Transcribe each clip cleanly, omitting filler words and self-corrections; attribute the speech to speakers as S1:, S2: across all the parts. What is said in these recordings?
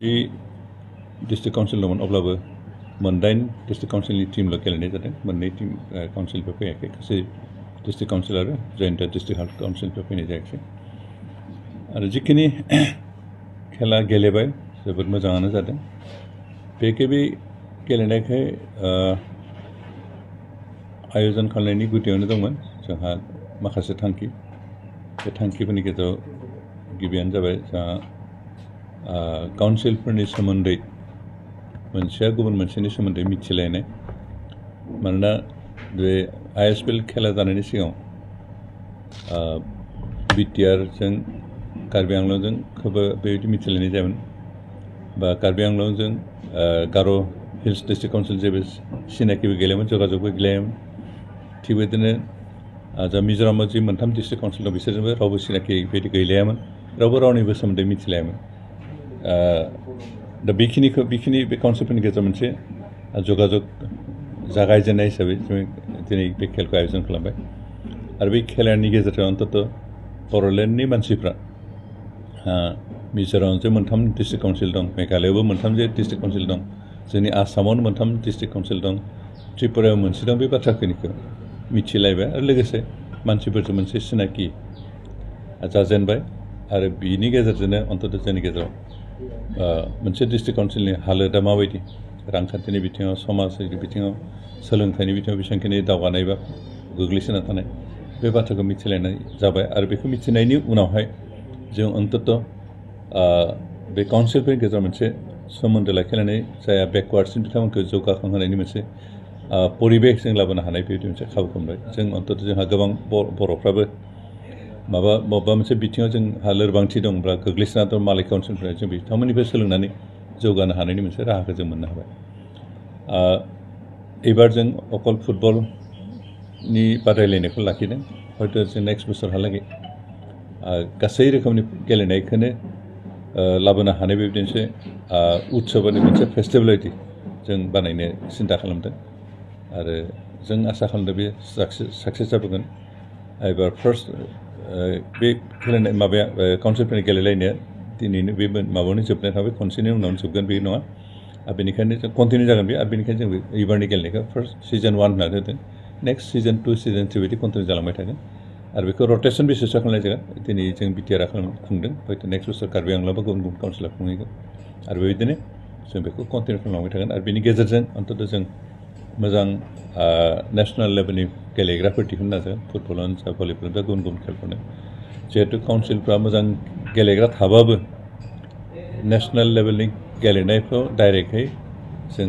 S1: बे district council दंमोन अब्लाबो मोनदाइन डिस्ट्रिक्ट काउन्सिलनि टीमल' गेलेनाय जादों मोननै टीम काउन्सिलफोर फैयाखै गासै डिस्ट्रिक्ट काउन्सिल आरो जयन्त डिस्ट्रिक्ट हेल्थ काउन्सिलफोर फैनाय जायाखै आरो जिखिनि खेला गेलेबाय जोबोद मोजाङानो जादों बे गेलेनायखाय आयोजन खालामनायनि गुदियावनो दंमोन जोंहा माखासे थांखि बे थांखिफोरनि गेजेराव गिबियानो जाबाय जोंहा काउन्सिलफोरनि सोमोन्दै मोनसेया गुबुन मोनसेनि सोमोन्दै मिथिलायनाय मानोना बे आइएसपल खेला जानायनि सिगाङाव बिटिआरजों कार्बि आंलंजों खोब बेबायदि मिथिलायनाय जायोमोन बा कार्बि आंलंजों गार' हिल्स डिस्ट्रिक्ट काउन्सिल जेबो सिनाकिबो गैलायोमोन जगाजगबो गैलायोमोन थिग बेबायदिनो जा मिज'रामाव जि मोनथाम डिस्ट्रिक्ट काउन्सिल दं बिसोरजोंबो रावबो सिनाकि बेबायदि गैलायामोन रावबो रावनिबो सोमोन्दै मिथिलायामोन दा बेखिनि बे काउन्सिलफोरनि गेजेराव मोनसे जगाजग जागायजेननाय हिसाबै जों दिनै बे खेलखौ आयोजन खालामबाय आरो बे खेलानि गेजेरजों अन्तत बर'लेण्डनि मानसिफ्रा मिज'रामाव मोनथाम डिस्ट्रिक्ट काउन्सिल दं मेघालयआवबो मोनथाम डिस्ट्रिक्ट काउन्सिल दं जोंनि आसामावनो मोनथाम डिस्ट्रिक्ट काउन्सिल दं त्रिपुरायाव मोनसे दं बे बाथ्राखौ मिथिलायबाय आरो लोगोसे मानसिफोरजों मोनसे सिनाकि जाजेनबाय आरो बिनि गेजेरजोंनो अन्तत जोंनि गेजेराव मोनसे डिस्ट्रिक्ट काउन्सिलनि हालोदा माबायदि रांखान्थिनि बिथिङाव समाजारि बिथिङाव सोलोंथाइनि बिथिङाव बेसेबांखिनि दावगानाय बा गोग्लैसोना थानाय बे बाथ्राखौ मिथिलायनाय जाबाय आरो बेखौ मिथिनायनि उनावहाय जों अन्तत बे काउन्सिलफोरनि गेजेराव मोनसे सोमोन्दो लाखिनानै जायहा बेकवार्डसिन बिथांमोनखौ जौगाखांहोनायनि मोनसे परिबेस जों लाबोनो हानाय बेबायदि मोनसे खाबुखौ मोनबाय जों अन्तत जोंहा गोबां बर'फ्राबो बबेबा मोनसे बिथिङाव जोंहा लोरबांथि दंब्ला गोग्लैसोना दं मालाय काउन्सिलनिफ्राय जों बिथांमोननिफ्राय सोलोंनानै जौगानो हानायनि मोनसे राहाखौ जों मोननो हाबाय एबार जों अकल फुटबलनि बादायलायनायखौ लाखिदों हयथ' जों नेक्स्ट बोसोरहालागै गासै रोखोमनि गेलेनायखौनो लाबोनो हानाय बेबायदि मोनसे उत्सबनि मोनसे फेस्टिभेल बायदि जों बानायनो सिन्था खालामदों आरो जों आसा खालामदों बे साक्सेस जाबोगोन एबार फार्स्ट बे गेलेनाय माबाया काउन्सिलफोरनि गेलेलायनाया दिनैनो बे माबायावनो जोबनाय थाबाय खनसेनि उनावनो जोबगोन बे नङा आरो बेनिखायनो जों कन्टिनिउ जागोन बे आरो बेनिखायनो जों एबारनि गेलेनायखौ फार्स्ट सिजन 1 होननानै होदों नेक्स्ट सिजन 2 सिजन 3 बिदि कन्टिनिउ जालांबाय थागोन आरो बेखौ रटेसन बेसिसआव खालामनाय जागोन दिनै जों बिटिआरआ खुंदों हयथ' नेक्स्ट बोसोर कार्बि आंलंआवबो गुबुन गुबुन काउन्सिलाव खुंहैगोन आरो बेबायदिनो जों बेखौ कन्टिनिउ खालामलांबाय थागोन आरो बेनि गेजेरजों अन्तत जों मोजां नेसनेल लेभेलनि गेलेग्राफोर दिहुननो नाजागोन फुटबलानो जा भलिबलानो जा गुबुन गुबुन खेलफोरनो जिहेतु काउन्सिलफ्रा मोजां गेलेग्रा थाबाबो नेसनेल लेभेलनि गेलेनायफ्राव डाइरेक्टहै जों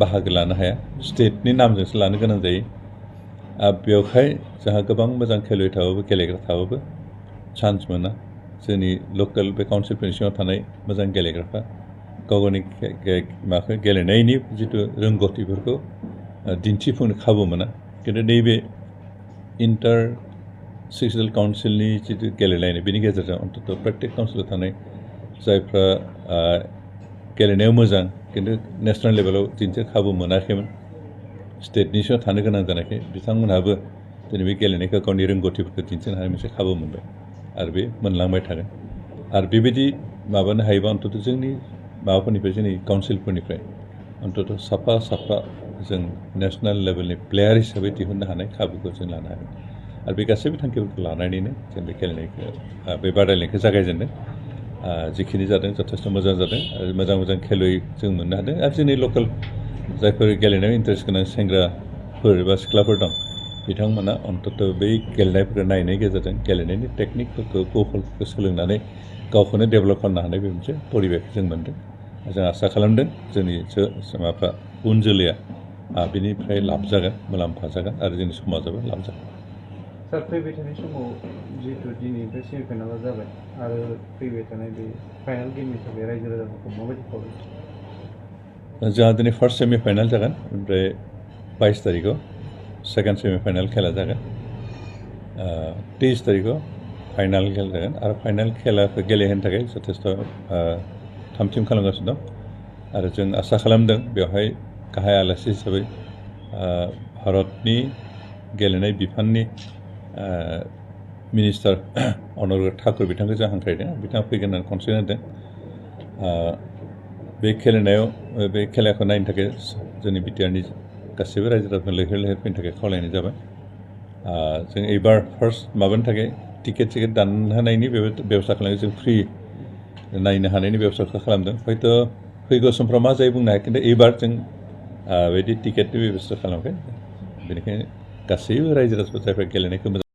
S1: बाहागो लानो हाया स्टेटनि नामजोंसो लानो गोनां जायो बेवहाय जोंहा गोबां मोजां खेलुवै थाबाबो गेलेग्रा थाबाबो चान्स मोना जोंनि लकेल बे काउन्सिलफोरनि सिङाव थानाय मोजां गेलेग्राफ्रा गाव गावनि माबाखौ गेलेनायनि जिथु रोंगौथिफोरखौ दिन्थिफुंनो खाबु मोना खिन्थु नैबे इन्टार सेक्सुयेल काउन्सिलनि जिथु गेलेलायनाय बेनि गेजेरजों अन्तत प्रत्येक काउन्सिलाव थानाय जायफ्रा गेलेनायाव मोजां खिन्थु नेसनेल लेभेलाव दिन्थिनो खाबु मोनाखैमोन स्टेटनि सिङाव थानो गोनां जानायखाय बिथांमोनहाबो दिनै बे गेलेनायखौ गावनि रोंगौथिफोरखौ दिन्थिनो हानाय मोनसे खाबु मोनबाय आरो बे मोनलांबाय थागोन आरो बेबायदि माबानो हायोबा अन्तत जोंनि माबाफोरनिफ्राय जोंनि काउन्सिलफोरनिफ्राय अन्तत साफा जों नेसनेल लेभेलनि प्लेयार हिसाबै दिहुननो हानाय खाबुखौ जों लानो हागोन आरो बे गासैबो थांखिफोरखौ लानानैनो जों बे गेलेनायखौ बे बादायलायनायखौ जागायजेनदों जिखिनि जादों जथेस्थ' मोजां जादों आरो मोजां खेलुवै जों मोननो हादों आरो जोंनि लकेल जायफोर गेलेनायाव इन्टारेस्ट गोनां सेंग्राफोर बा सिख्लाफोर दं बिथांमोना अन्तत बै गेलेनायफोरखौ नायनायनि गेजेरजों गेलेनायनि टेकनिकफोरखौ कौशलफोरखौ सोलोंनानै गावखौनो डेभेलप खालामनो हानाय बे मोनसे परिबेखौ जों मोन्दों जों आसा खालामदों जोंनि माबाफ्रा उन जोलैया बेनिफ्राय लाब जागोन मुलाम्फा जागोन आरो जोंनि समाजाबो लाब जागोन
S2: सार फैबाय थानाय समाव जिहेतु दिनैनिफ्राय सेमिफाइनाला जाबाय आरो फैबाय थानाय बे फाइनाल गेमनि थाखाय रायजो राजाफोरखौ माबायदि खावलायो
S1: जोंहा दिनै फार्स्ट सेमिफाइनाल जागोन ओमफ्राय 22 तारिखआव सेकेन्ड सेमिफाइनाल खेला जागोन 23 तारिखआव फाइनाल खेला जागोन आरो फाइनाल खेलाखौ गेलेहोनो थाखाय जथेस्थ' थामथिम खालामगासिनो दं आरो जों आसा खालामदों बेवहाय गाहाय आलासि हिसाबै भारतनि गेलेनाय बिफाननि मिनिस्टार अनुराग ठाकुर बिथांखौ जों हांख्रायदों बिथाङा फैगोन होननानै कनसेन्ट होदों बे गेलेनायाव बे खेलाखौ नायनो थाखाय जोंनि बिटिआरनि गासैबो रायजो राजाफोरखौ लैहोर लैहोर फैनो थाखाय खावलायनाय जाबाय जों एबार फार्स्ट माबानो थाखाय टिकेट दानहोनायनि बेबस्था खालामदों जों फ्रि नायनो हानायनि बेबस्था खालामदों हयथ' फैगौ समफ्राव मा जायो बुंनो हाया खिन्थु एबार जों बिदि टिकेटनि बेबस्था खालामाखै बेनिखायनो गासैबो रायजो राजाफोर जायफ्रा गेलेनायखौ मोजां